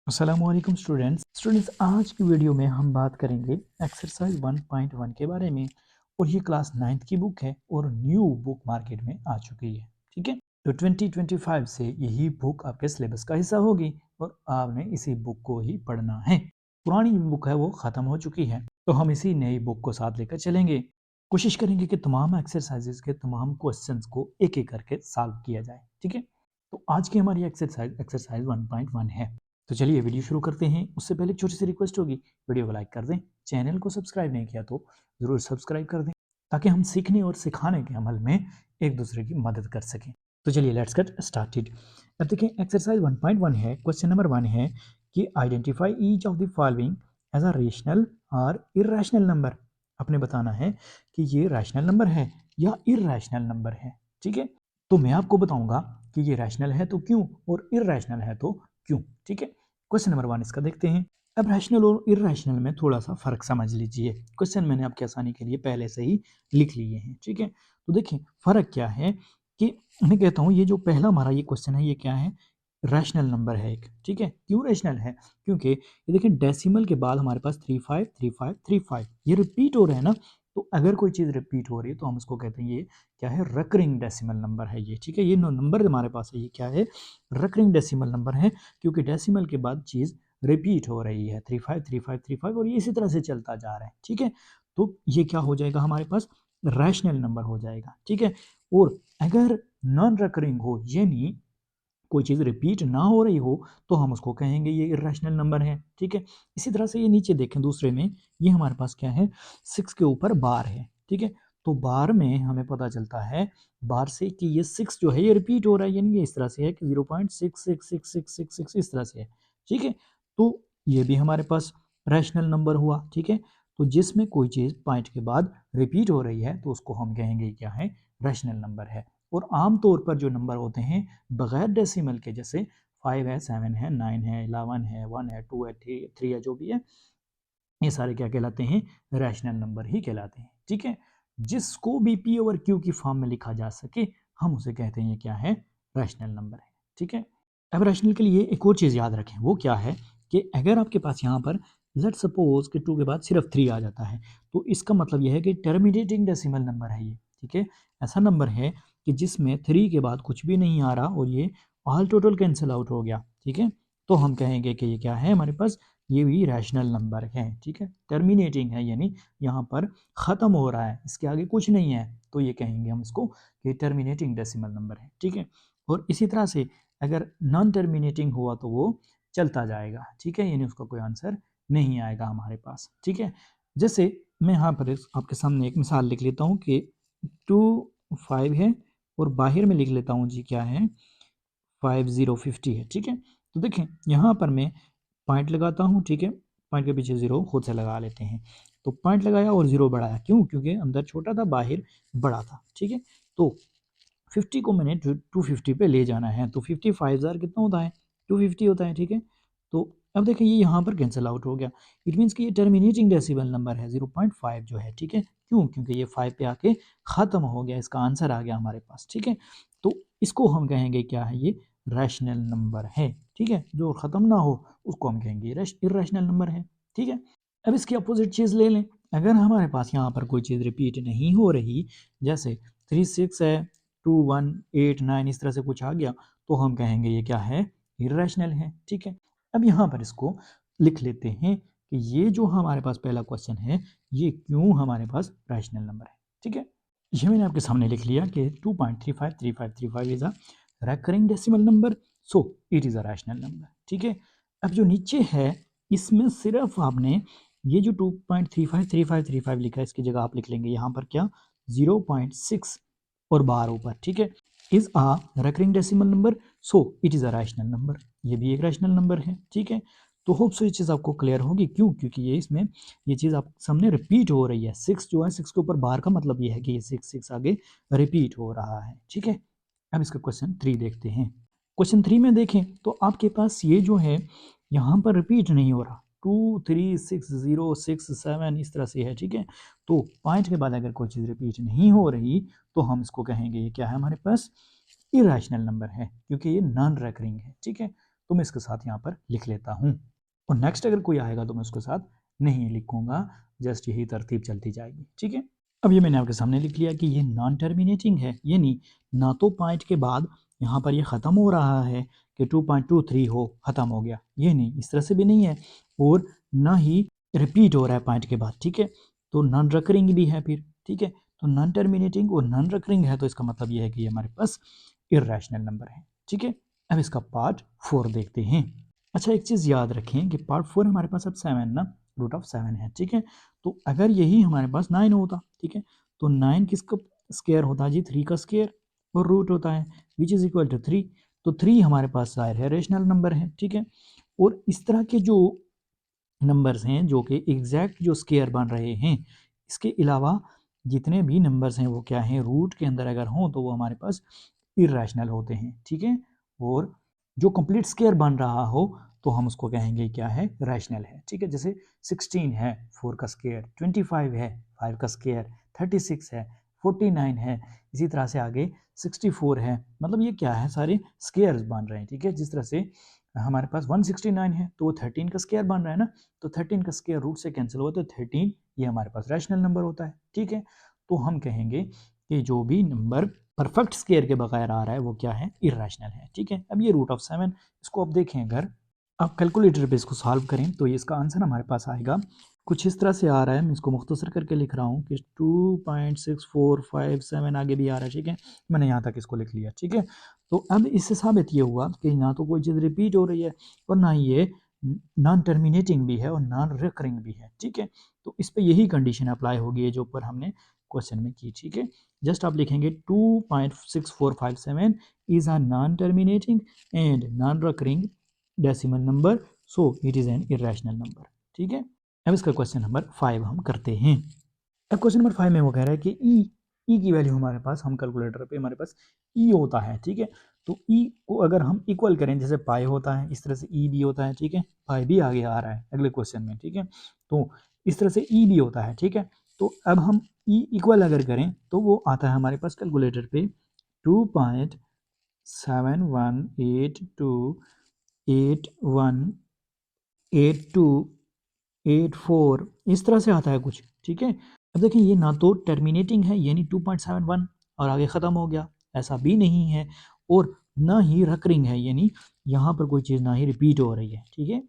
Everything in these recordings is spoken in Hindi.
अस्सलामुअलैकुम स्टूडेंट्स आज की वीडियो में हम बात करेंगे एक्सरसाइज 1.1 के बारे में। और ये क्लास 9th की बुक है और न्यू बुक मार्केट में आ चुकी है। ठीक है, तो 2025 से यही बुक आपके सिलेबस का हिस्सा होगी और आपने इसी बुक को ही पढ़ना है। पुरानी जो बुक है वो ख़त्म हो चुकी है, तो हम इसी नई बुक को साथ लेकर चलेंगे। कोशिश करेंगे कि तमाम एक्सरसाइजेज के तमाम क्वेश्चंस को एक एक करके सॉल्व किया जाए। ठीक है, तो आज की हमारी एक्सरसाइज 1.1 है। तो चलिए वीडियो शुरू करते हैं। उससे पहले छोटी सी रिक्वेस्ट होगी, वीडियो को लाइक कर दें, चैनल को सब्सक्राइब नहीं किया तो ज़रूर सब्सक्राइब कर दें ताकि हम सीखने और सिखाने के अमल में एक दूसरे की मदद कर सकें। तो चलिए लेट्स गेट स्टार्टेड। अब देखें एक्सरसाइज 1.1 है। क्वेश्चन नंबर 1 है कि identify each of the following as a rational और इरेशनल नंबर। आपने बताना है कि ये रैशनल नंबर है या इरेशनल नंबर है। ठीक है, तो मैं आपको बताऊंगा कि ये रैशनल है तो क्यों और इरेशनल है तो क्यों। ठीक है, क्वेश्चन नंबर 1 इसका देखते हैं। अब रैशनल और इरेशनल में थोड़ा सा फर्क समझ लीजिए। क्वेश्चन मैंने आपकी आसानी के लिए पहले से ही लिख लिए हैं। ठीक है, तो देखिए फर्क क्या है कि मैं कहता हूँ ये जो पहला हमारा ये क्वेश्चन है ये क्या है, रैशनल नंबर है एक। ठीक है, क्यों रैशनल है, क्योंकि ये देखिए डेसिमल के बाद हमारे पास 353535 ये रिपीट हो रहे हैं ना। तो अगर कोई चीज़ रिपीट हो रही है तो हम उसको कहते हैं ये क्या है, रिकरिंग डेसिमल नंबर है ये। ठीक है, ये नंबर हमारे पास है ये क्या है, रिकरिंग डेसिमल नंबर है, क्योंकि डेसिमल के बाद चीज़ रिपीट हो रही है 353535 और ये इसी तरह से चलता जा रहा है। ठीक है, तो ये क्या हो जाएगा हमारे पास, रैशनल नंबर हो जाएगा। ठीक है, और अगर नॉन रिकरिंग हो यानी कोई चीज़ रिपीट ना हो रही हो तो हम उसको कहेंगे ये इरेशनल नंबर है। ठीक है, इसी तरह से ये नीचे देखें दूसरे में, ये हमारे पास क्या है, 6 के ऊपर बार है। ठीक है, तो बार में हमें पता चलता है बार से कि ये 6 जो है ये रिपीट हो रहा है, यानी ये इस तरह से है कि 0.666666 इस तरह से है। ठीक है, तो ये भी हमारे पास रैशनल नंबर हुआ। ठीक है, तो जिसमें कोई चीज़ पॉइंट के बाद रिपीट हो रही है तो उसको हम कहेंगे क्या है, रैशनल नंबर है। और आम तौर पर जो नंबर होते हैं बगैर डेसिमल के, जैसे 5 है, 7 है, 9 है, 11 है, 1 है, 2 है, 3 है, जो भी है, ये सारे क्या कहलाते हैं, रैशनल नंबर ही कहलाते हैं। ठीक है, जिसको भी पी ओवर क्यू की फॉर्म में लिखा जा सके हम उसे कहते हैं ये क्या है, रैशनल नंबर है। ठीक है, अब रैशनल के लिए एक और चीज़ याद रखें, वो क्या है कि अगर आपके पास यहाँ पर लेट सपोज कि 2 के बाद सिर्फ 3 आ जाता है तो इसका मतलब यह है कि टर्मिनेटिंग डेसिमल नंबर है ये। ठीक है, ऐसा नंबर है कि जिसमें 3 के बाद कुछ भी नहीं आ रहा और ये ऑल टोटल कैंसिल आउट हो गया। ठीक है, तो हम कहेंगे कि ये क्या है, हमारे पास ये भी रैशनल नंबर है। ठीक है, टर्मिनेटिंग है यानी यहाँ पर ख़त्म हो रहा है, इसके आगे कुछ नहीं है, तो ये कहेंगे हम इसको कि टर्मिनेटिंग डेसिमल नंबर है। ठीक है, और इसी तरह से अगर नॉन टर्मिनेटिंग हुआ तो वो चलता जाएगा। ठीक है, यानी उसका कोई आंसर नहीं आएगा हमारे पास। ठीक है, जैसे मैं यहाँ पर आपके सामने एक मिसाल लिख लेता हूँ कि 2 5 है और बाहर में लिख लेता हूँ जी क्या है, 5050 है। ठीक है, तो देखें यहाँ पर मैं पॉइंट लगाता हूँ। ठीक है, पॉइंट के पीछे ज़ीरो खुद से लगा लेते हैं। तो पॉइंट लगाया और ज़ीरो बढ़ाया, क्यों, क्योंकि अंदर छोटा था बाहर बड़ा था। ठीक है, तो 50 को मैंने 250 पे ले जाना है, तो 55,000 कितना होता है, 250 होता है। ठीक है, तो अब देखिए ये यहाँ पर कैंसिल आउट हो गया। इट मीन्स कि ये टर्मिनेटिंग डेसिबल नंबर है 0.5 जो है। ठीक है, क्यों, क्योंकि ये 5 पे आके ख़त्म हो गया, इसका आंसर आ गया हमारे पास। ठीक है, तो इसको हम कहेंगे क्या है, ये रैशनल नंबर है। ठीक है, जो ख़त्म ना हो उसको हम कहेंगे इरेशनल नंबर है। ठीक है, अब इसकी अपोजिट चीज़ ले लें। अगर हमारे पास यहाँ पर कोई चीज़ रिपीट नहीं हो रही, जैसे 3 6 है, 2 1 8 9 इस तरह से कुछ आ गया, तो हम कहेंगे ये क्या है, इरेशनल है। ठीक है, अब यहाँ पर इसको लिख लेते हैं कि ये जो हमारे पास पहला क्वेश्चन है ये क्यों हमारे पास रैशनल नंबर है। ठीक है, ये मैंने आपके सामने लिख लिया कि 2.353535 is a recurring decimal number, so it is a rational number। ठीक है, अब जो नीचे है इसमें सिर्फ आपने ये जो 2.353535 लिखा है इसकी जगह आप लिख लेंगे यहाँ पर क्या, 0.6 और बार ऊपर। ठीक है, is a recurring decimal number, so it is a rational number, ये भी एक रैशनल नंबर है। ठीक है, तो होप सो ये चीज़ आपको क्लियर होगी, क्यों, क्योंकि ये इसमें ये चीज़ आप सामने रिपीट हो रही है। 6 जो है 6 के ऊपर बार का मतलब ये है कि ये 6 आगे रिपीट हो रहा है। ठीक है, अब इसका क्वेश्चन 3 देखते हैं। क्वेश्चन 3 में देखें तो आपके पास ये जो है यहाँ पर रिपीट नहीं हो रहा, 2 3 6 0 6 7 इस तरह से है। ठीक है, तो पॉइंट के बाद अगर कोई चीज़ रिपीट नहीं हो रही तो हम इसको कहेंगे ये क्या है, हमारे पास इरेशनल नंबर है, क्योंकि ये नॉन रिकरिंग है। ठीक है, तो मैं इसके साथ यहाँ पर लिख लेता हूँ, और नेक्स्ट अगर कोई आएगा तो मैं उसके साथ नहीं लिखूंगा, जस्ट यही तरतीब चलती जाएगी। ठीक है, अब ये मैंने आपके सामने लिख लिया कि ये नॉन टर्मिनेटिंग है, यानी ना तो पॉइंट के बाद यहाँ पर ये ख़त्म हो रहा है कि 2.23 हो ख़त्म हो गया, ये नहीं, इस तरह से भी नहीं है, और ना ही रिपीट हो रहा है पॉइंट के बाद। ठीक है, तो नॉन रिकरिंग भी है फिर। ठीक है, तो नॉन टर्मिनेटिंग और नॉन रिकरिंग है, तो इसका मतलब ये है कि ये हमारे पास इर्रेशनल नंबर है। ठीक है, अब इसका पार्ट 4 देखते हैं। अच्छा, एक चीज़ याद रखें कि पार्ट 4 हमारे पास अब 7 ना, √7 है। ठीक है, तो अगर यही हमारे पास 9 होता, ठीक है, तो 9 किसका स्क्वायर होता है जी? 3 का स्क्वायर, और रूट होता है विच इज़ इक्वल टू 3, तो 3 हमारे पास जाहिर है रेशनल नंबर है। ठीक है, और इस तरह के जो नंबर्स हैं जो कि एग्जैक्ट जो स्क्वायर बन रहे हैं, इसके अलावा जितने भी नंबर्स हैं वो क्या हैं? रूट के अंदर अगर हों तो वो हमारे पास इर्रेशनल होते हैं। ठीक है, और जो कंप्लीट स्क्वायर बन रहा हो तो हम उसको कहेंगे क्या है? रैशनल है। ठीक है, जैसे 16 है 4 का स्क्वायर, 25 है 5 का स्क्वायर, 36 है, 49 है, इसी तरह से आगे 64 है, मतलब ये क्या है? सारे स्क्वायर्स बन रहे हैं। ठीक है, जिस तरह से हमारे पास 169 है तो वो 13 का स्क्वायर बन रहा है ना, तो 13 का स्क्वायर रूट से कैंसिल हुआ तो 13 ये हमारे पास रैशनल नंबर होता है। ठीक है, तो हम कहेंगे कि जो भी नंबर परफेक्ट स्क्वायर के बगैर आ रहा है वो क्या है? इर्रेशनल है। ठीक है, अब ये √7 इसको अब देखें, अगर आप कैलकुलेटर पे इसको सॉल्व करें तो ये इसका आंसर हमारे पास आएगा कुछ इस तरह से आ रहा है। मैं इसको मुख्तसर करके लिख रहा हूँ कि 2.6457 आगे भी आ रहा है। ठीक है, मैंने यहाँ तक इसको लिख लिया। ठीक है, तो अब इससे साबित ये हुआ कि ना तो कोई चीज़ रिपीट हो रही है और ना ही ये नॉन टर्मिनेटिंग भी है और नॉन रिकरिंग भी है। ठीक है, तो इस पर यही कंडीशन अप्लाई होगी जो ऊपर हमने क्वेश्चन में की। ठीक है, जस्ट आप लिखेंगे 2.6457 is a non-terminating and non-recurring decimal number, so it is an irrational number। ठीक है, अब इसका क्वेश्चन नंबर 5 हम करते हैं। अब क्वेश्चन नंबर 5 में वो कह रहा है कि ई की वैल्यू हमारे पास, हम कैलकुलेटर पे हमारे पास ई होता है। ठीक है, तो ई को अगर हम इक्वल करें, जैसे पाई होता है इस तरह से ई भी होता है। ठीक है, पाई भी आगे आ रहा है अगले क्वेश्चन में। ठीक है, तो इस तरह से ई भी होता है। ठीक है, तो अब हम ई इक्वल अगर करें तो वो आता है हमारे पास कैलकुलेटर पे 2.718284 इस तरह से आता है कुछ। ठीक है, अब देखिए ये ना तो टर्मिनेटिंग है यानी 2.71 और आगे ख़त्म हो गया, ऐसा भी नहीं है, और ना ही रकरिंग है यानी यहाँ पर कोई चीज़ ना ही रिपीट हो रही है। ठीक है,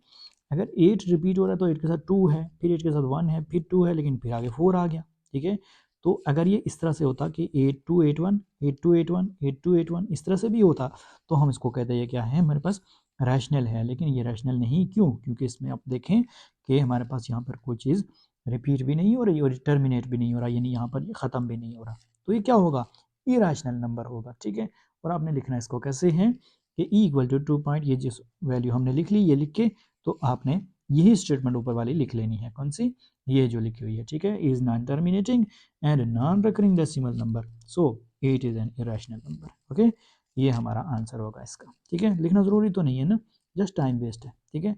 अगर 8 रिपीट हो रहा है तो 8 के साथ 2 है, फिर 8 के साथ 1 है, फिर 2 है, लेकिन फिर आगे 4 आ गया। ठीक है, तो अगर ये इस तरह से होता कि 8281 8281 8281 इस तरह से भी होता तो हम इसको कहते हैं क्या है? हमारे पास रैशनल है, लेकिन ये रैशनल नहीं। क्यों? क्योंकि इसमें आप देखें कि हमारे पास यहाँ पर कोई चीज़ रिपीट भी नहीं हो रही और टर्मिनेट भी नहीं हो रहा, यानी यहाँ पर ये ख़त्म भी नहीं हो रहा, तो ये क्या होगा? इरेशनल नंबर होगा। ठीक है, और आपने लिखना इसको कैसे है कि ई इक्वल टू 2 पॉइंट, ये जिस वैल्यू हमने लिख ली ये लिख के, तो आपने यही स्टेटमेंट ऊपर वाली लिख लेनी है। कौन सी? ये जो लिखी हुई है। ठीक है, is non terminating and non recurring decimal number, so it is an irrational number. Okay, ये हमारा आंसर होगा इसका। ठीक है, लिखना ज़रूरी तो नहीं है ना, जस्ट टाइम वेस्ट है। ठीक है,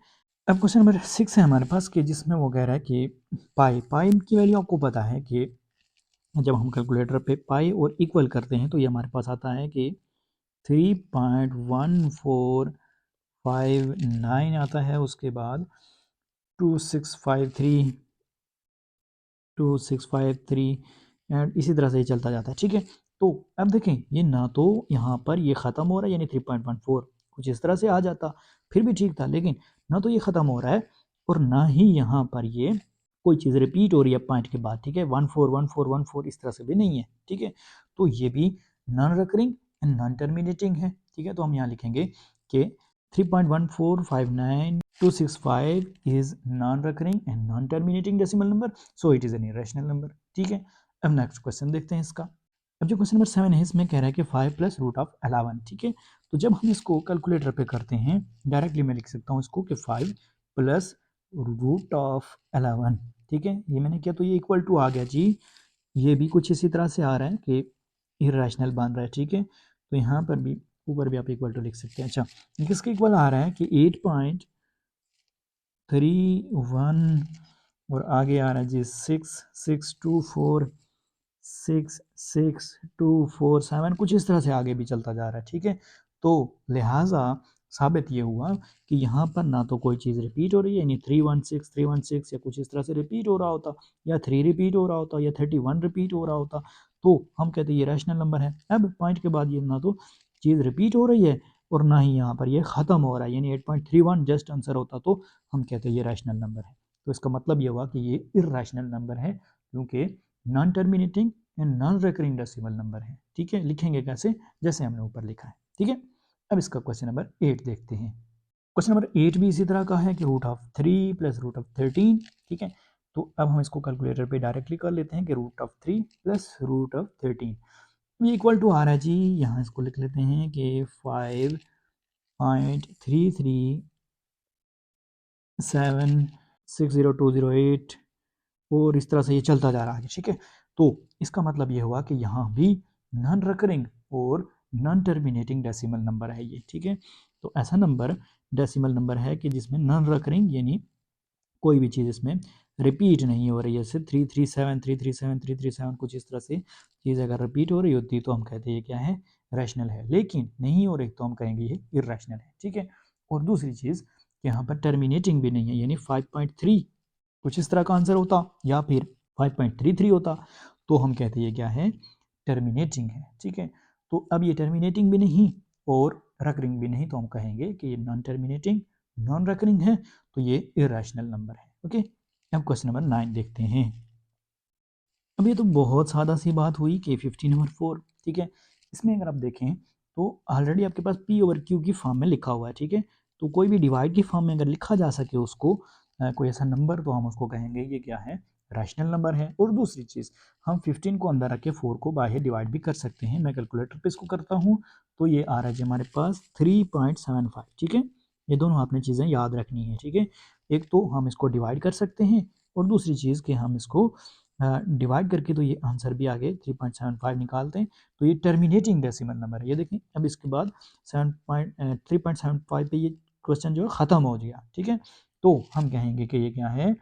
अब क्वेश्चन नंबर 6 है हमारे पास कि जिसमें वो कह रहा है कि पाई पाई की वैल्यू आपको पता है कि जब हम कैलकुलेटर पे पाई और इक्वल करते हैं तो ये हमारे पास आता है कि 3.1459 आता है, उसके बाद 2653 एंड इसी तरह से ये चलता जाता है। ठीक है, तो अब देखें ये ना तो यहाँ पर ये ख़त्म हो रहा है यानी 3.14 कुछ इस तरह से आ जाता फिर भी ठीक था, लेकिन ना तो ये ख़त्म हो रहा है और ना ही यहाँ पर ये कोई चीज़ रिपीट हो रही है पॉइंट के बाद। ठीक है, 141414 इस तरह से भी नहीं है। ठीक है, तो ये भी non recurring and non terminating है। ठीक है, तो हम यहाँ लिखेंगे कि 3.1459265 is non-recurring and non-terminating decimal number, so it is an irrational number। ठीक है, अब नेक्स्ट क्वेश्चन देखते हैं इसका। अब जो क्वेश्चन नंबर 7 है इसमें कह रहा है कि 5 प्लस रूट ऑफ 11। ठीक है, तो जब हम इसको कैलकुलेटर पे करते हैं डायरेक्टली मैं लिख सकता हूँ इसको कि 5 प्लस रूट ऑफ 11। ठीक है, ये मैंने किया तो ये इक्वल टू आ गया जी, ये भी कुछ इसी तरह से आ रहा है कि इरेशनल बन रहा है। ठीक है, तो यहाँ पर भी ऊपर भी आप इक्वल टू लिख सकते हैं। अच्छा, किसके इक्वल आ रहा है कि 8.31 और आगे आ रहा है जी 6624 कुछ इस तरह से आगे भी चलता जा रहा है। ठीक है, तो लिहाजा साबित ये हुआ कि यहाँ पर ना तो कोई चीज़ रिपीट हो रही है, यानी 316 या कुछ इस तरह से रिपीट हो रहा होता, या 3 रिपीट हो रहा होता, या 31 रिपीट हो रहा होता, तो हम कहते ये रैशनल नंबर है। अब पॉइंट के बाद ये ना तो चीज़ रिपीट हो रही है और ना ही यहाँ पर ये ख़त्म हो रहा है, यानी 8.31 जस्ट आंसर होता तो हम कहते ये रैशनल नंबर है। तो इसका मतलब ये हुआ कि ये इर्रेशनल नंबर है, क्योंकि non terminating and non recurring decimal number है। ठीक है, लिखेंगे कैसे, जैसे हमने ऊपर लिखा है। ठीक है, अब इसका क्वेश्चन नंबर 8 देखते हैं। क्वेश्चन नंबर 8 भी इसी तरह का है कि √3 प्लस √13। ठीक है, तो अब हम इसको कैलकुलेटर पे डायरेक्टली कर लेते हैं कि √3 प्लस √13 ये इक्वल टू आ रहा है जी, यहाँ इसको लिख लेते हैं कि 5.337 60208 और इस तरह से ये चलता जा रहा है। ठीक है, तो इसका मतलब ये हुआ कि यहाँ भी नॉन रिकरिंग और नॉन टर्मिनेटिंग डेसिमल नंबर है ये। ठीक है, तो ऐसा नंबर डेसिमल नंबर है कि जिसमें नॉन रिकरिंग यानी कोई भी चीज़ इसमें रिपीट नहीं हो रही है। जैसे 337 कुछ इस तरह से चीज़ अगर रिपीट हो रही होती तो हम कहते हैं ये क्या है, रैशनल है, लेकिन नहीं हो रही तो हम कहेंगे ये इर्रेशनल है। ठीक है, और दूसरी चीज़ यहाँ पर टर्मिनेटिंग भी नहीं है, यानी 5.3 कुछ इस तरह का आंसर होता या फिर 5.33 होता तो हम कहते ये क्या है, टर्मिनेटिंग है। ठीक है, तो अब ये टर्मिनेटिंग भी नहीं और रकरिंग भी नहीं, तो हम कहेंगे कि ये नॉन टर्मिनेटिंग नॉन रकरिंग है, तो ये इरेशनल नंबर है। ओके, अब क्वेश्चन नंबर 9 देखते हैं। अब ये तो बहुत सादा सी बात हुई कि 15 नंबर 4। ठीक है, इसमें अगर आप देखें तो ऑलरेडी आपके पास P/Q की फॉर्म में लिखा हुआ है। ठीक है, तो कोई भी डिवाइड की फॉर्म में अगर लिखा जा सके उसको कोई ऐसा नंबर, तो हम उसको कहेंगे ये क्या है, रैशनल नंबर है। और दूसरी चीज़, हम 15 को अंदर रख के 4 को बाहर डिवाइड भी कर सकते हैं। मैं कैलकुलेटर पे इसको करता हूँ, तो ये आ रहा है जी हमारे पास 3.75। ठीक है, ये दोनों आपने चीज़ें याद रखनी है। ठीक है, एक तो हम इसको डिवाइड कर सकते हैं और दूसरी चीज़ कि हम इसको डिवाइड करके तो ये आंसर भी आगे 3.75 निकालते हैं, तो ये टर्मिनेटिंग डेसिमल नंबर है। ये देखें, अब इसके बाद 3.75 पे ये क्वेश्चन जो है ख़त्म हो गया। ठीक है, तो हम कहेंगे कि ये क्या है,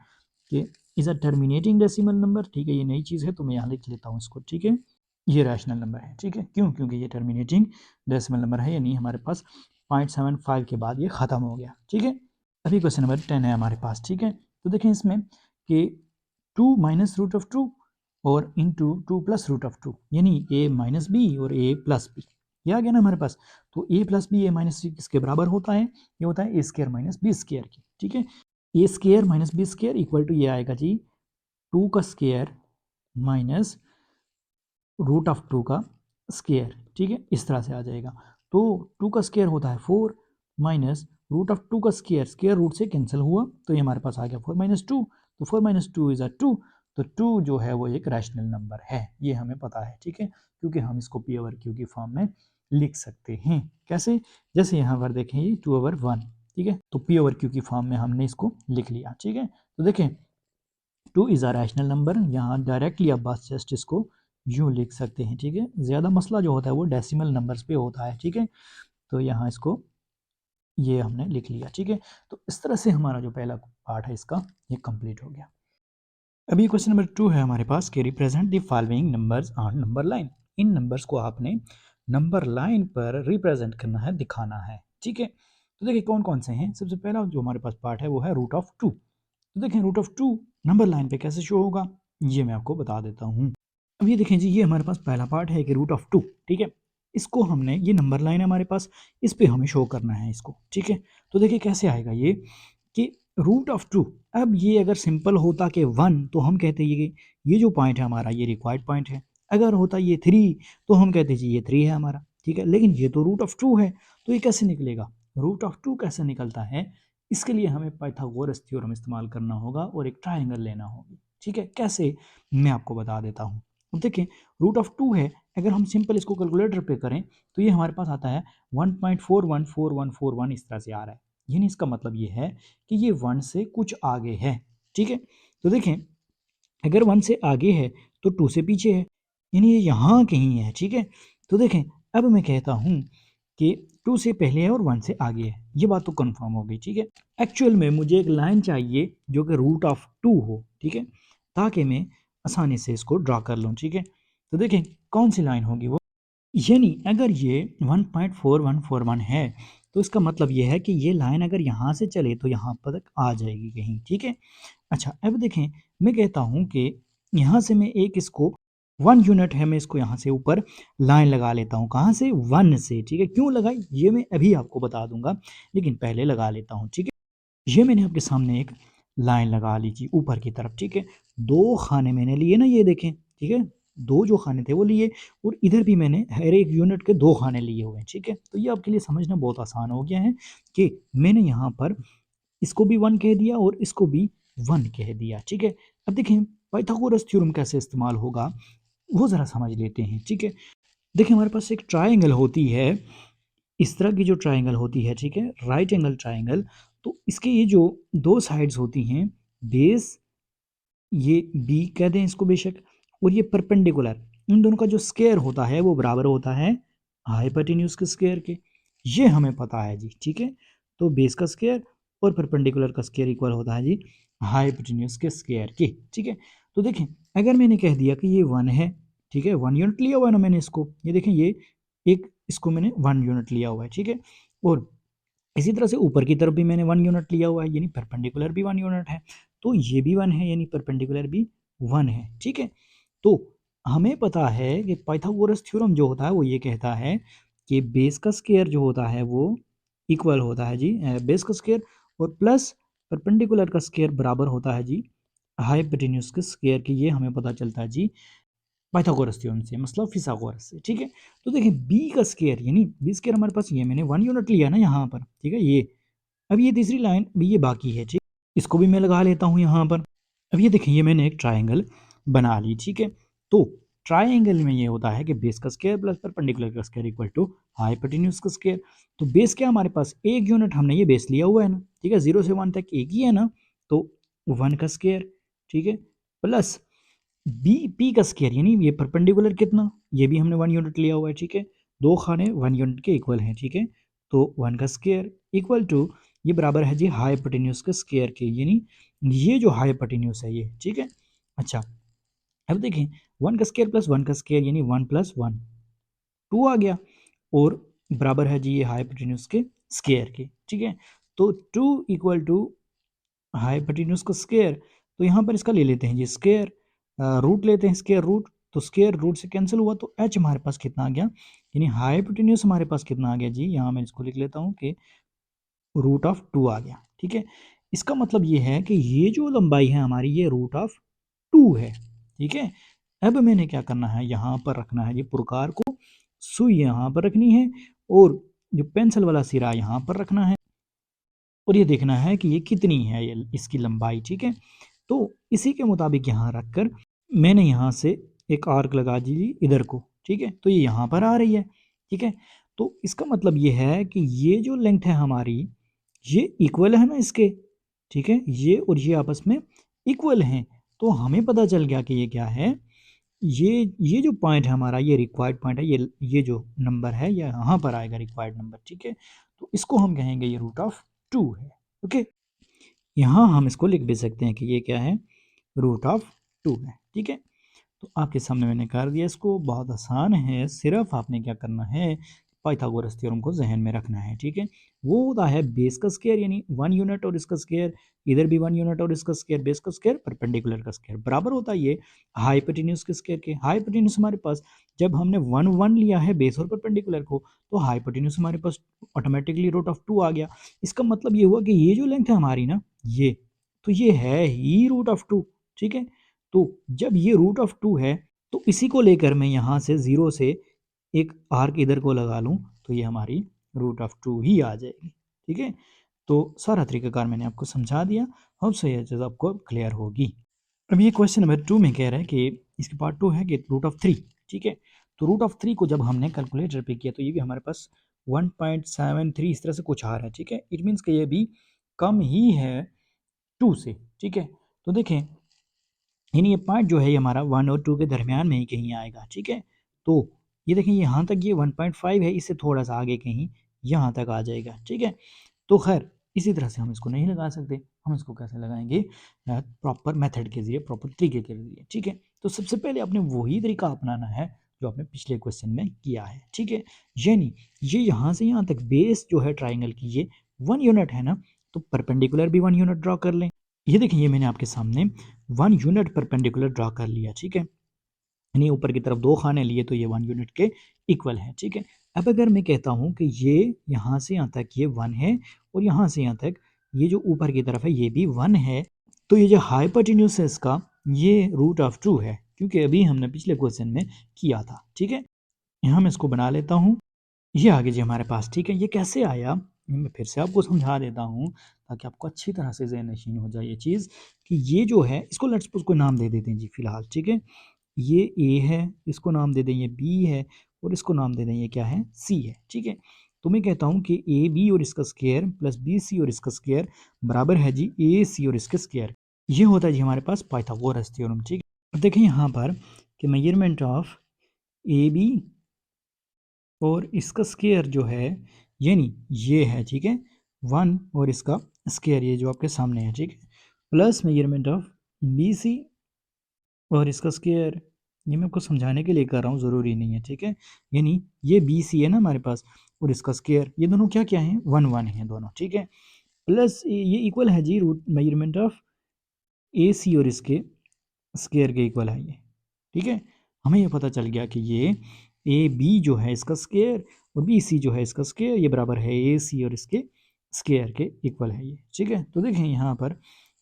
कि is a terminating decimal number. ठीक है, ये नई चीज़ है तो मैं यहाँ लिख लेता हूँ इसको। ठीक है, ये रैशनल नंबर है। ठीक है, क्यों, क्योंकि ये टर्मिनेटिंग डेसिमल नंबर है, यानी हमारे पास 0.75 के बाद ये ख़त्म हो गया। ठीक है, अभी क्वेश्चन नंबर 10 है हमारे पास। ठीक है, तो देखें इसमें कि 2 माइनस रूट ऑफ 2 और इंटू 2 प्लस रूट ऑफ 2, यानी a माइनस बी और a प्लस बी, ये आ गया ना हमारे पास। तो a plus B, a minus C किसके बराबर होता है, ये होता है a square minus B square की। ठीक है, a square minus B square equal to ये आएगा जी 2 का स्क्र माइनस रूट ऑफ 2 का स्क्र। ठीक है, इस तरह से आ जाएगा। तो 2 का स्क्र होता है 4 माइनस रूट ऑफ 2 का स्क्र, स्क्र रूट से कैंसिल हुआ तो ये हमारे पास आ गया 4 माइनस 2, तो 4 माइनस 2 इज़ अ 2, तो 2 जो है वो एक रैशनल नंबर है, ये हमें पता है। ठीक है, क्योंकि हम इसको P/Q की फॉर्म में लिख सकते हैं। कैसे, जैसे यहाँ पर देखें ये 2/1। ठीक है, तो P/Q की फॉर्म में हमने इसको लिख लिया। ठीक है, तो देखें 2 इज़ अ रैशनल नंबर, यहाँ डायरेक्टली आप बस जस्ट इसको यूँ लिख सकते हैं। ठीक है, ज़्यादा मसला जो होता है वो डेसिमल नंबर्स पे होता है। ठीक है, तो यहाँ इसको ये हमने लिख लिया। ठीक है, तो इस तरह से हमारा जो पहला पार्ट है इसका ये कंप्लीट हो गया। अभी क्वेश्चन नंबर 2 है हमारे पास कि represent the following numbers on number line. In numbers को आपने नंबर लाइन पर रिप्रेजेंट करना है, दिखाना है। ठीक है, तो देखिए कौन कौन से हैं। सबसे पहला जो हमारे पास पार्ट है वो है √2। तो देखें √2 नंबर लाइन पे कैसे शो होगा, ये मैं आपको बता देता हूँ। अब ये देखें जी, ये हमारे पास पहला पार्ट है कि √2। ठीक है, इसको हमने, ये नंबर लाइन है हमारे पास, इस पे हमें शो करना है इसको। ठीक है, तो देखिए कैसे आएगा ये कि √2। अब ये अगर सिंपल होता कि 1 तो हम कहते ये जो पॉइंट है हमारा ये रिक्वायर्ड पॉइंट है। अगर होता ये 3 तो हम कहते जी ये 3 है हमारा। ठीक है, लेकिन ये तो √2 है, तो ये कैसे निकलेगा, √2 कैसे निकलता है, इसके लिए हमें पाइथागोरस थ्योरम इस्तेमाल करना होगा और एक ट्राइंगल लेना होगी। ठीक है, कैसे, मैं आपको बता देता हूँ। अब देखें √2 है, अगर हम सिंपल इसको कैलकुलेटर पे करें तो ये हमारे पास आता है 1.414141 इस तरह से आ रहा है, यानी इसका मतलब ये है कि ये 1 से कुछ आगे है। ठीक है, तो देखें अगर 1 से आगे है तो 2 से पीछे है, यानी ये यहाँ कहीं है। ठीक है, तो देखें अब मैं कहता हूँ कि 2 से पहले है और 1 से आगे है, ये बात तो कंफर्म हो गई। ठीक है, एक्चुअल में मुझे एक लाइन चाहिए जो कि √2 हो। ठीक है, ताकि मैं आसानी से इसको ड्रा कर लूँ। ठीक है, तो देखें कौन सी लाइन होगी वो, यानी अगर ये 1.4141 है तो इसका मतलब ये है कि ये लाइन अगर यहाँ से चले तो यहाँ पर तक आ जाएगी कहीं, ठीक है। अच्छा, अब देखें, मैं कहता हूँ कि यहाँ से मैं एक इसको 1 यूनिट है, मैं इसको यहाँ से ऊपर लाइन लगा लेता हूँ। कहाँ से? 1 से, ठीक है। क्यों लगाई ये मैं अभी आपको बता दूंगा, लेकिन पहले लगा लेता हूँ, ठीक है। ये मैंने आपके सामने एक लाइन लगा लीजिए ऊपर की तरफ, ठीक है। 2 खाने मैंने लिए ना, ये देखें, ठीक है। 2 जो खाने थे वो लिए, और इधर भी मैंने हर एक यूनिट के 2 खाने लिए हुए हैं, ठीक है। तो ये आपके लिए समझना बहुत आसान हो गया है कि मैंने यहाँ पर इसको भी 1 कह दिया और इसको भी 1 कह दिया, ठीक है। अब देखें पाइथागोरस थ्योरम कैसे इस्तेमाल होगा वो ज़रा समझ लेते हैं, ठीक है। देखिए हमारे पास एक ट्रायंगल होती है, इस तरह की जो ट्रायंगल होती है, ठीक है, राइट एंगल ट्रायंगल। तो इसके ये जो 2 साइड्स होती हैं, बेस, ये बी कह दें इसको बेशक, और ये परपेंडिकुलर, इन दोनों का जो स्क्वायर होता है वो बराबर होता है हाइपोटेन्यूज के स्क्वायर के। ये हमें पता है जी, ठीक है। तो बेस का स्क्वायर और परपेंडिकुलर का स्क्वायर इक्वल होता है जी हाइपोटेन्यूज के स्क्वायर के, ठीक है। तो देखें अगर मैंने कह दिया कि ये 1 है, ठीक है, 1 यूनिट लिया हुआ है ना मैंने इसको, ये देखें ये एक, इसको मैंने 1 यूनिट लिया हुआ है, ठीक है। और इसी तरह से ऊपर की तरफ भी मैंने 1 यूनिट लिया हुआ है, यानी परपेंडिकुलर भी 1 यूनिट है। तो ये भी 1 है, यानी परपेंडिकुलर भी 1 है, ठीक है। तो हमें पता है कि पाइथागोरस थ्योरम जो होता है वो ये कहता है कि बेस का स्क्वायर जो होता है वो इक्वल होता है जी बेस का स्क्वायर और प्लस परपेंडिकुलर का स्क्वायर बराबर होता है जी हाइपोटेन्यूज के स्क्वायर की। ये हमें पता चलता है जी पाइथागोरस थ्योरम से, मतलब फिसागोरस से, ठीक है। तो देखिए बी का स्क्वायर, यानी बी स्क्वायर हमारे पास ये मैंने 1 यूनिट लिया ना यहाँ पर, ठीक है। ये अब ये तीसरी लाइन भी ये बाकी है, ठीक, इसको भी मैं लगा लेता हूँ यहाँ पर। अब ये देखिए ये मैंने एक ट्राइंगल बना ली, ठीक है। तो ट्राइंगल में ये होता है कि बेस का स्क्वायर प्लस परपेंडिकुलर का स्क्वायर इक्वल टू हाइपोटेन्यूज का स्क्वायर। तो बेस क्या हमारे पास, एक यूनिट हमने ये बेस लिया हुआ है ना, ठीक है, 0 से 1 तक एक ही है ना, तो 1 का स्क्वायर, ठीक है, प्लस बी पी का स्क्वायर, यानी ये परपेंडिकुलर कितना, ये भी हमने 1 यूनिट लिया हुआ है, ठीक है। 2 खाने 1 यूनिट के इक्वल हैं, ठीक है। तो 1 का स्क्वायर इक्वल टू ये बराबर है जी हाइपोटेन्यूज के स्क्वायर के, यानी ये जो हाइपोटेन्यूज है ये, ठीक है। अच्छा, अब देखें 1 का स्क्वायर प्लस 1 का स्क्वायर यानी 1 प्लस 1 2 आ गया, और बराबर है जी ये हाइपोटेन्यूज के स्क्वायर के, ठीक है। तो 2 इक्वल टू हाइपोटेन्यूज का स्क्वायर, तो यहाँ पर इसका ले लेते हैं जी स्क्वायर, रूट लेते हैं स्क्वायर रूट, तो स्क्वायर रूट से कैंसिल हुआ तो h हमारे पास कितना आ गया, यानी हाइपोटेन्यूज हमारे पास कितना आ गया जी, यहाँ मैं इसको लिख लेता हूँ कि रूट ऑफ 2 आ गया, ठीक है। इसका मतलब ये है कि ये जो लंबाई है हमारी ये रूट ऑफ 2 है, ठीक है। अब मैंने क्या करना है, यहाँ पर रखना है ये प्रकार को, सुई यहाँ पर रखनी है, और जो पेंसिल वाला सिरा यहाँ पर रखना है, और ये देखना है कि ये कितनी है ये इसकी लंबाई, ठीक है। तो इसी के मुताबिक यहाँ रखकर मैंने यहाँ से एक आर्क लगा दी इधर को, ठीक है। तो ये यहाँ पर आ रही है, ठीक है। तो इसका मतलब ये है कि ये जो लेंथ है हमारी ये इक्वल है ना इसके, ठीक है, ये और ये आपस में इक्वल हैं। तो हमें पता चल गया कि ये क्या है, ये जो पॉइंट है हमारा ये रिक्वायर्ड पॉइंट है, ये जो नंबर है ये यहाँ पर आएगा रिक्वायर्ड नंबर, ठीक है। तो इसको हम कहेंगे ये रूट ऑफ 2 है, ओके। यहाँ हम इसको लिख भी सकते हैं कि ये क्या है, रूट ऑफ 2 है, ठीक है। तो आपके सामने मैंने कर दिया, इसको बहुत आसान है, सिर्फ आपने क्या करना है, पाइथागोरस थ्योरम को जहन में रखना है, ठीक है। वो होता है बेस का स्क्वायर यानी 1 यूनिट और इसका स्क्वायर, इधर भी 1 यूनिट और इसका स्क्वायर, बेस का स्क्वायर परपेंडिकुलर का स्क्वायर बराबर होता है ये हाइपोटेन्यूज के स्क्वायर के। हाइपोटेन्यूज हमारे पास जब हमने 1 1 लिया है बेस और परपेंडिकुलर को, तो हाइपोटेन्यूज हमारे पास ऑटोमेटिकली रूट ऑफ 2 आ गया। इसका मतलब ये हुआ कि ये जो लेंथ है हमारी ना ये, तो ये है ही रूट ऑफ 2, ठीक है। तो जब ये रूट ऑफ 2 है तो इसी को लेकर मैं यहाँ से 0 से एक आर्क इधर को लगा लूँ तो ये हमारी रूट ऑफ 2 ही आ जाएगी, ठीक है। तो सारा तरीकाकार मैंने आपको समझा दिया, अब से यह चीज़ आपको क्लियर होगी। अब ये क्वेश्चन नंबर 2 में कह रहा है कि इसके पार्ट 2 है कि रूट ऑफ 3, ठीक है। तो रूट ऑफ 3 को जब हमने कैलकुलेटर पे किया तो ये भी हमारे पास 1.73 इस तरह से कुछ आ रहा है, ठीक है। इट मीन्स कि ये भी कम ही है 2 से, ठीक है। तो देखें यानी ये पॉइंट जो है ये हमारा 1 और 2 के दरमियान में ही कहीं आएगा, ठीक है। तो ये देखें यहाँ तक ये 1.5 है, इससे थोड़ा सा आगे कहीं यहाँ तक आ जाएगा, ठीक है। तो खैर इसी तरह से हम इसको नहीं लगा सकते, हम इसको कैसे लगाएंगे, प्रॉपर मेथड के जरिए, प्रॉपर तरीके के जरिए, ठीक है। तो सबसे पहले आपने वही तरीका अपनाना है जो आपने पिछले क्वेश्चन में किया है, ठीक है। यानी ये यहाँ से यहाँ तक बेस जो है ट्राइंगल की ये 1 यूनिट है ना, तो परपेंडिकुलर भी 1 यूनिट ड्रॉ कर लें। ये देखिए, ये मैंने आपके सामने 1 यूनिट परपेंडिकुलर ड्रॉ कर लिया, ठीक है। यानी ऊपर की तरफ 2 खाने लिए तो ये 1 यूनिट के इक्वल है, ठीक है। अब अगर मैं कहता हूँ कि ये यहाँ से यहाँ तक ये 1 है और यहाँ से यहाँ तक ये जो ऊपर की तरफ है ये भी 1 है, तो ये जो हाइपोटेन्यूज है इसका ये √2 है, क्योंकि अभी हमने पिछले क्वेश्चन में किया था, ठीक है। यहाँ मैं इसको बना लेता हूँ, ये आ गया जी हमारे पास, ठीक है। ये कैसे आया, ये मैं फिर से आपको समझा देता हूँ ताकि आपको अच्छी तरह से ज़हन-नशीन हो जाए ये चीज़ कि ये जो है इसको लेट्स सपोज़ कोई नाम दे देते हैं जी फ़िलहाल, ठीक है। ये ए है, इसको नाम दे दें ये बी है और इसको नाम दे दें ये क्या है, सी है, ठीक है। तो मैं कहता हूँ कि ए बी और इसका स्क्वायर प्लस बी सी और इसका स्क्वायर बराबर है जी ए सी और इसका स्क्वायर। ये होता है जी हमारे पास पाइथागोरस थ्योरम, ठीक है। अब देखें यहाँ पर कि मेजरमेंट ऑफ ए बी और इसका स्क्वायर जो है यानी ये है, ठीक है, 1 और इसका स्क्वायर ये जो आपके सामने है, ठीक है, plus measurement of B C और इसका स्क्वायर, ये मैं आपको समझाने के लिए कर रहा हूँ, ज़रूरी नहीं है, ठीक है। यानी ये बी सी है ना हमारे पास और इसका स्क्वायर, ये दोनों क्या क्या हैं, 1 1 हैं दोनों, ठीक है। प्लस ये इक्वल है जी रूट मेजरमेंट ऑफ ए सी और इसके स्क्वायर के इक्वल है ये, ठीक है। हमें ये पता चल गया कि ये ए बी जो है इसका स्क्वायर और बी सी जो है इसका स्क्वायर ये बराबर है ए सी और इसके स्क्वायर के इक्वल है ये, ठीक है। तो देखें यहाँ पर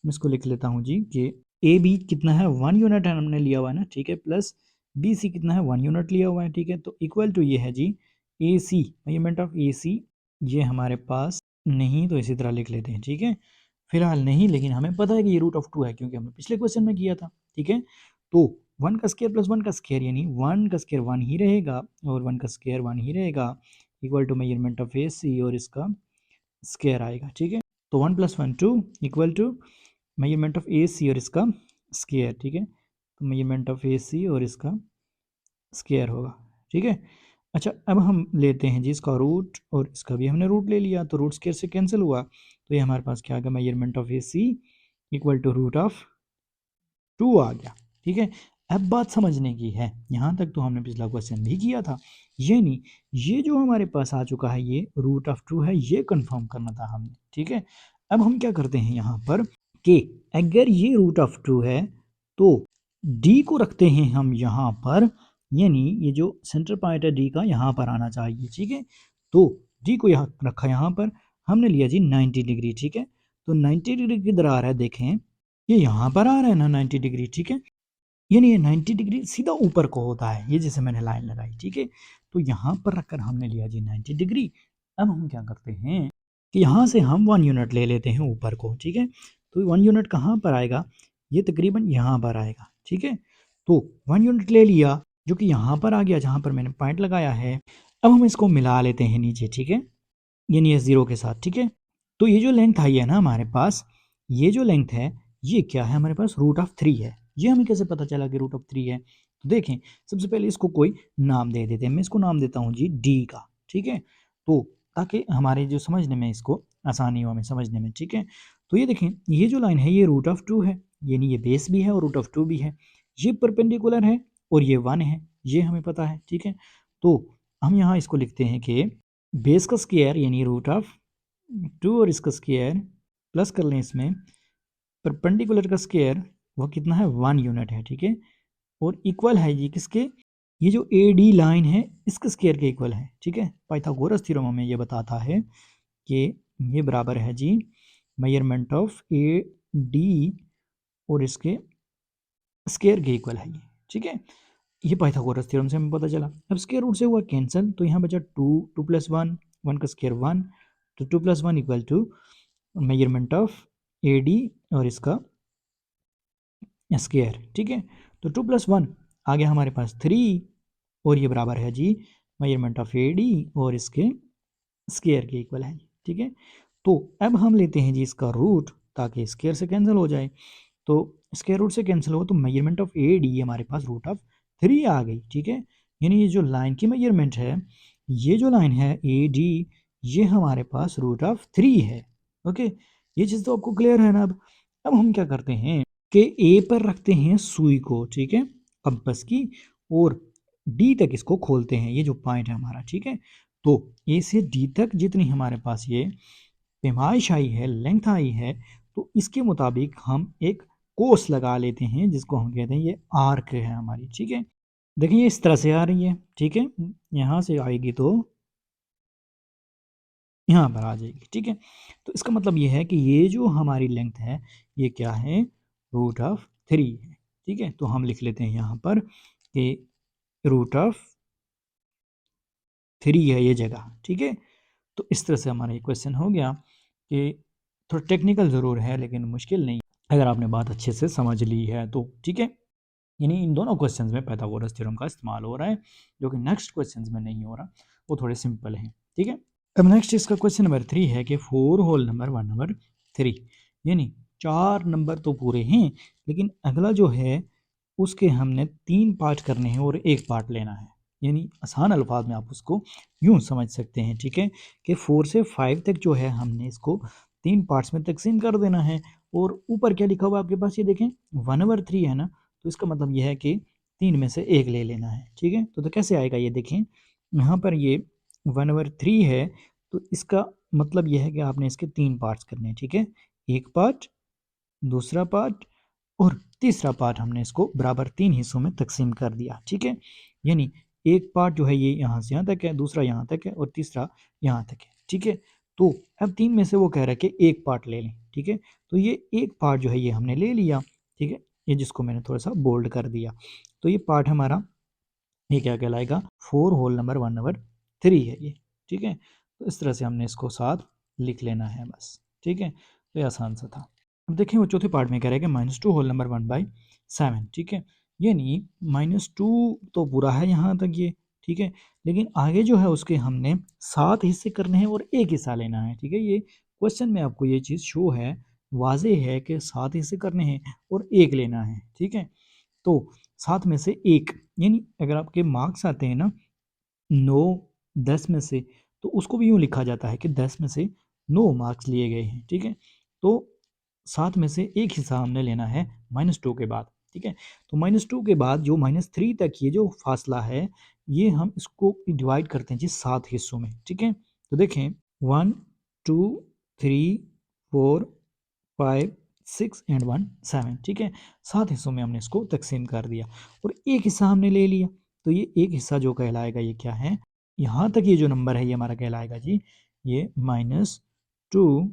मैं इसको लिख लेता हूँ जी कि ए बी कितना है, 1 यूनिट है हमने लिया हुआ है ना, ठीक है, प्लस बी सी कितना है, 1 यूनिट लिया हुआ है, ठीक है। तो इक्वल टू ये है जी ए सी, मेजरमेंट ऑफ ए सी, ये हमारे पास नहीं तो इसी तरह लिख लेते हैं, ठीक है। फिलहाल नहीं, लेकिन हमें पता है कि ये √2 है क्योंकि हमने पिछले क्वेश्चन में किया था, ठीक है। तो 1 का स्क्वायर प्लस 1 का स्क्वायर यानी 1 का स्क्वायर 1 ही रहेगा और 1 का स्क्वायर 1 ही रहेगा, equal to measurement of A सी और इसका स्क्वायर आएगा, ठीक है। तो 1 + 1 2 equal to measurement of A सी और इसका स्क्वायर, ठीक है। तो मेजरमेंट ऑफ ए सी और इसका स्क्वायर होगा, ठीक है। अच्छा, अब हम लेते हैं जी इसका रूट और इसका भी हमने रूट ले लिया, तो रूट स्क्वायर से कैंसिल हुआ, तो ये हमारे पास क्या आ गया, measurement of A C equal to √2 आ गया, ठीक है। अब बात समझने की है, यहाँ तक तो हमने पिछला क्वेश्चन भी किया था, ये नहीं, ये जो हमारे पास आ चुका है ये √2 है, ये कंफर्म करना था हमने, ठीक है। अब हम क्या करते हैं यहाँ पर कि अगर ये √2 है तो डी को रखते हैं हम यहाँ पर, यानी ये जो सेंटर पॉइंट है डी का यहाँ पर आना चाहिए, ठीक है। तो डी को यहाँ रखा, यहाँ पर हमने लिया जी 90 डिग्री, ठीक है। तो 90 डिग्री किधर आ रहा है, देखें ये यहाँ पर आ रहा है ना 90 डिग्री, ठीक है। यानी ये 90 डिग्री सीधा ऊपर को होता है, ये जैसे मैंने लाइन लगाई, ठीक है। तो यहाँ पर रखकर हमने लिया जी 90 डिग्री। अब हम क्या करते हैं कि यहाँ से हम 1 यूनिट ले लेते हैं ऊपर को, ठीक है। तो 1 यूनिट कहाँ पर आएगा, ये तकरीबन यहाँ पर आएगा, ठीक है। तो 1 यूनिट ले लिया जो कि यहाँ पर आ गया जहाँ पर मैंने पॉइंट लगाया है। अब हम इसको मिला लेते हैं नीचे, ठीक है, यानी ये 0 के साथ, ठीक है। तो ये जो लेंथ आई है ना हमारे पास, ये जो लेंथ है ये क्या है हमारे पास, √3 है। ये हमें कैसे पता चला कि √3 है, तो देखें सबसे पहले इसको कोई नाम दे देते हैं, मैं इसको नाम देता हूँ जी डी का, ठीक है। तो ताकि हमारे जो समझने में इसको आसानी हो हमें समझने में, ठीक है। तो ये देखें ये जो लाइन है ये √2 है, यानी ये बेस भी है और √2 भी है, ये परपेंडिकुलर है और ये 1 है, ये हमें पता है, ठीक है। तो हम यहाँ इसको लिखते हैं कि बेस का स्क्वायर यानी √2 और इसका स्क्वायर प्लस कर लें इसमें परपेंडिकुलर का स्क्वायर, वो कितना है, 1 यूनिट है, ठीक है। और इक्वल है जी किसके, ये जो ए डी लाइन है इसके स्क्वायर के इक्वल है, ठीक है। पाइथागोरस थ्योरम हमें ये बताता है कि ये बराबर है जी मेजरमेंट ऑफ ए डी और इसके स्क्वायर के इक्वल है ये, ठीक है। ये पाइथागोरस थ्योरम से हमें पता चला। अब स्क्वायर रूट से हुआ कैंसिल, तो यहाँ बचा 2 2 + 1 1 का स्क्वायर 1, तो 2 + 1 equal to measurement of A D और इसका स्क्वायर, ठीक है। तो 2 + 1 आ गया हमारे पास 3 और ये बराबर है जी मेजरमेंट ऑफ ए डी और इसके स्क्वायर के इक्वल है, ठीक है। तो अब हम लेते हैं जी इसका रूट ताकि स्क्वायर से कैंसिल हो जाए, तो स्क्वायर रूट से कैंसिल हो तो मेजरमेंट ऑफ ए डी हमारे पास √3 आ गई, ठीक है। यानी ये जो लाइन की मेजरमेंट है, ये जो लाइन है ए डी, ये हमारे पास √3 है, ओके। ये चीज़ तो आपको क्लियर है ना। अब हम क्या करते हैं कि ए पर रखते हैं सुई को, ठीक है, कंपास की, और डी तक इसको खोलते हैं, ये जो पॉइंट है हमारा, ठीक है। तो ए से डी तक जितनी हमारे पास ये पैमाइश आई है, लेंथ आई है, तो इसके मुताबिक हम एक कोस लगा लेते हैं जिसको हम कहते हैं ये आर्क है हमारी, ठीक है। देखिए ये इस तरह से आ रही है, ठीक है, यहाँ से आएगी तो यहाँ पर आ जाएगी, ठीक है। तो इसका मतलब ये है कि ये जो हमारी लेंथ है ये क्या है, √3 है, ठीक है। तो हम लिख लेते हैं यहाँ पर कि √3 है ये जगह, ठीक है। तो इस तरह से हमारा ये क्वेश्चन हो गया कि थोड़ा टेक्निकल ज़रूर है लेकिन मुश्किल नहीं, अगर आपने बात अच्छे से समझ ली है तो, ठीक है। यानी इन दोनों क्वेश्चंस में पाइथागोरस थ्योरम का इस्तेमाल हो रहा है, जो कि नेक्स्ट क्वेश्चंस में नहीं हो रहा, वो थोड़े सिंपल हैं, ठीक है। अब नेक्स्ट इसका क्वेश्चन नंबर 3 है कि 4 होल नंबर 1 नंबर 3, यानी 4 नंबर तो पूरे हैं लेकिन अगला जो है उसके हमने 3 पार्ट करने हैं और 1 पार्ट लेना है। यानी आसान अल्फाज में आप उसको यूँ समझ सकते हैं, ठीक है, कि 4 से 5 तक जो है हमने इसको 3 पार्ट्स में तकसीम कर देना है। और ऊपर क्या लिखा हुआ आपके पास, ये देखें 1/3 है ना, तो इसका मतलब ये है कि 3 में से 1 ले लेना है, ठीक है। तो कैसे आएगा ये देखें, यहाँ पर ये 1/3 है, तो इसका मतलब ये है कि आपने इसके 3 पार्ट्स करने हैं, ठीक है। एक पार्ट, दूसरा पार्ट और तीसरा पार्ट हमने इसको बराबर 3 हिस्सों में तकसीम कर दिया, ठीक है। यानी एक पार्ट जो है ये यहाँ से यहाँ तक है, दूसरा यहाँ तक है और तीसरा यहाँ तक है, ठीक है। तो अब 3 में से वो कह रहा है कि एक पार्ट ले लें, ठीक है। तो ये एक पार्ट जो है ये हमने ले लिया, ठीक है, ये जिसको मैंने थोड़ा सा बोल्ड कर दिया। तो ये पार्ट हमारा ये क्या कहलाएगा, 4 होल नंबर 1/3 है ये, ठीक है। तो इस तरह से हमने इसको साथ लिख लेना है बस, ठीक है। तो ये आसान सा था। अब देखें वो चौथे पार्ट में कह रहा है कि -2 होल नंबर 1/7, ठीक है। यानी -2 तो पूरा है यहाँ तक ये, ठीक है, लेकिन आगे जो है उसके हमने 7 हिस्से करने हैं और 1 हिस्सा लेना है, ठीक है। ये क्वेश्चन में आपको ये चीज़ शो है, वाजे है कि 7 हिस्से करने हैं और 1 लेना है, ठीक है। तो 7 में से 1, यानी अगर आपके मार्क्स आते हैं ना 9 10 में से, तो उसको भी यूँ लिखा जाता है कि 10 में से 9 मार्क्स लिए गए हैं, ठीक है। तो 7 में से 1 हिस्सा हमने लेना है -2 के बाद, ठीक है। तो -2 के बाद जो -3 तक ये जो फासला है, ये हम इसको डिवाइड करते हैं जी 7 हिस्सों में, ठीक है। तो देखें 1 2 3 4 5 6 एंड 1 7, ठीक है। 7 हिस्सों में हमने इसको तकसीम कर दिया और 1 हिस्सा हमने ले लिया। तो ये 1 हिस्सा जो कहलाएगा ये क्या है, यहाँ तक ये जो नंबर है ये हमारा कहलाएगा जी, ये -2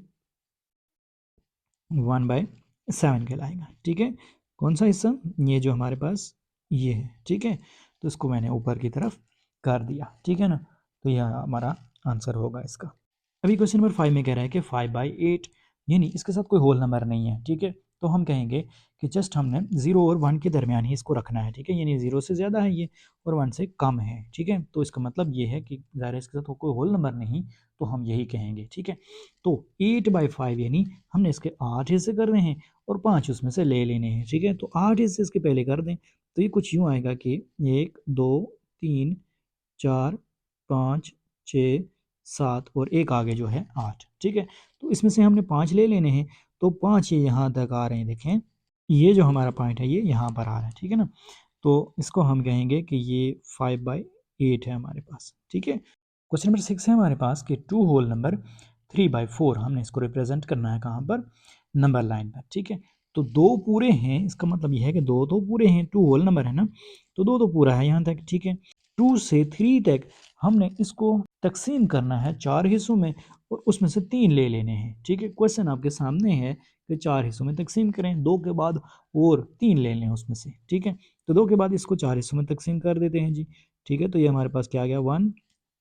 1/7 कहलाएगा, ठीक है। कौन सा हिस्सा, ये जो हमारे पास ये है, ठीक है। तो इसको मैंने ऊपर की तरफ कर दिया, ठीक है ना। तो यह हमारा आंसर होगा इसका। अभी क्वेश्चन नंबर 5 में कह रहा है कि 5/8, यानी इसके साथ कोई होल नंबर नहीं है, ठीक है। तो हम कहेंगे कि जस्ट हमने 0 और 1 के दरमियान ही इसको रखना है, ठीक है। यानी 0 से ज़्यादा है ये और 1 से कम है, ठीक है। तो इसका मतलब ये है कि ज़ाहिर है इसके साथ कोई होल नंबर नहीं, तो हम यही कहेंगे, ठीक है। तो 8/5 यानी हमने इसके 8 हिस्से करने हैं और 5 उसमें से ले लेने हैं, ठीक है। तो 8 हिस्से इसके पहले कर दें, तो ये कुछ यूँ आएगा कि 1 2 3 4 5 6 7 और एक आगे जो है 8, ठीक है। तो इसमें से हमने 5 ले लेने हैं, तो 5 ये यहाँ तक आ रहे हैं, देखें ये जो हमारा पॉइंट है ये यहाँ पर आ रहा है, ठीक है ना। तो इसको हम कहेंगे कि ये 5/8 है हमारे पास, ठीक है। क्वेश्चन नंबर 6 है हमारे पास कि 2 होल नंबर 3/4, हमने इसको रिप्रेजेंट करना है कहाँ पर, नंबर लाइन पर, ठीक है। तो 2 पूरे हैं, इसका मतलब ये है कि 2 तो पूरे हैं, 2 होल नंबर है ना, तो 2 तो पूरा है यहाँ तक, ठीक है। 2 से 3 तक हमने इसको तकसीम करना है 4 हिस्सों में और उसमें से 3 ले लेने हैं, ठीक है। क्वेश्चन आपके सामने है कि 4 हिस्सों में तकसीम करें, 2 के बाद और 3 ले लें उसमें से, ठीक है। तो 2 के बाद इसको 4 हिस्सों में तकसीम कर देते हैं जी, ठीक है। तो ये हमारे पास क्या आ गया, 1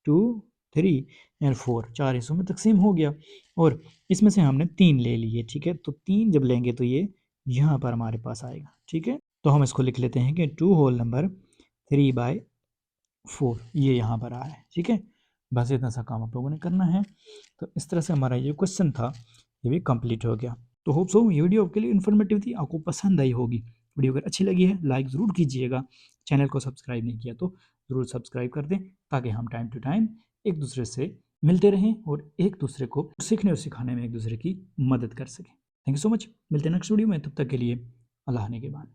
2 3 एंड 4, 4 हिस्सों में तकसीम हो गया और इसमें से हमने 3 ले लिए, ठीक है। तो 3 जब लेंगे तो ये यहाँ पर हमारे पास आएगा, ठीक है। तो हम इसको लिख लेते हैं कि 2 होल नंबर 3/4 ये यहाँ पर आया है, ठीक है। बस इतना सा काम आप लोगों ने करना है। तो इस तरह से हमारा ये क्वेश्चन था ये भी कंप्लीट हो गया। तो होप सो ये वीडियो आपके लिए इन्फॉर्मेटिव थी, आपको पसंद आई होगी। वीडियो अगर अच्छी लगी है लाइक ज़रूर कीजिएगा, चैनल को सब्सक्राइब नहीं किया तो ज़रूर सब्सक्राइब कर दें, ताकि हम टाइम टू टाइम एक दूसरे से मिलते रहें और एक दूसरे को सीखने और सिखाने में एक दूसरे की मदद कर सकें। थैंक यू सो मच, मिलते हैं नेक्स्ट वीडियो में, तब तक के लिए अल्लाह ने के बाद।